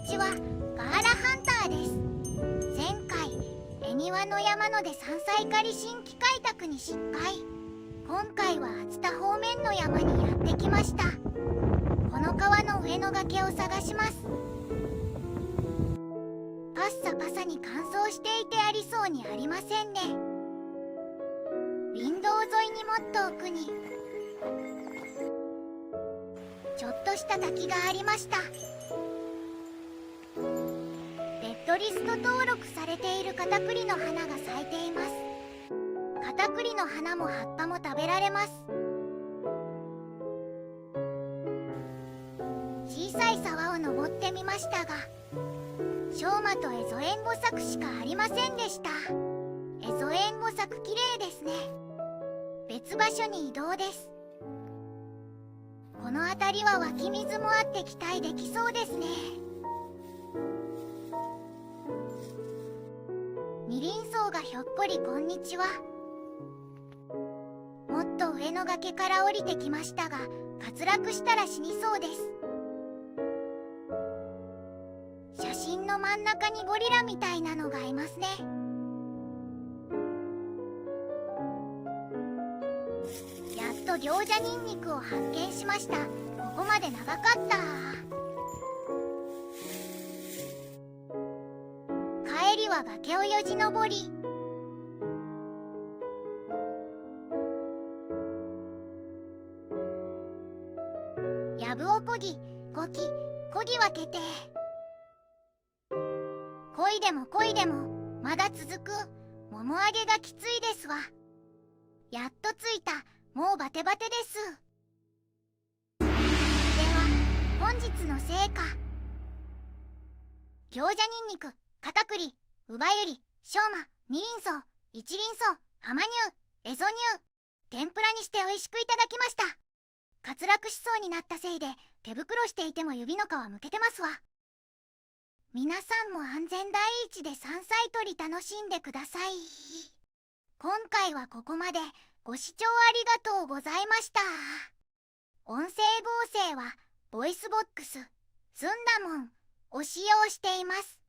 にちは。ガーラハンターです。前回恵庭の山野で山菜刈り新規開拓に失敗。今回は熱田方面の山にやってきました。この川の上の崖を探します。パッサパサに乾燥していてありそうにありませんね。林道沿いにもっと奥にちょっとした滝がありました。レッドリスト登録されているカタクリの花が咲いています。カタクリの花も葉っぱも食べられます。小さい沢を登ってみましたが、しょうまとエゾエンボサクしかありませんでした。エゾエンボサクきれいですね。別場所に移動です。この辺りは湧き水もあって期待できそうですね。二輪草がひょっこりこんにちは。もっと上の崖から降りてきましたが、滑落したら死にそうです。写真の真ん中にゴリラみたいなのがいますね。やっと行者ニンニクを発見しました。ここまで長かった。帰りは崖をよじ登り、やぶをこぎこぎこぎ分けて、こいでもこいでもまだ続く。もも上げがきついですわ。やっと着いた。もうバテバテです。では本日の成果。行者ニンニク、カタクリ、ウバユリ、しょうま、二輪草、一輪草、浜乳、エゾ乳、天ぷらにして美味しくいただきました。滑落しそうになったせいで手袋していても指の皮むけてますわ。皆さんも安全第一で山菜採り楽しんでください。今回はここまで。ご視聴ありがとうございました。音声合成はボイスボックス、ずんだもんを使用しています。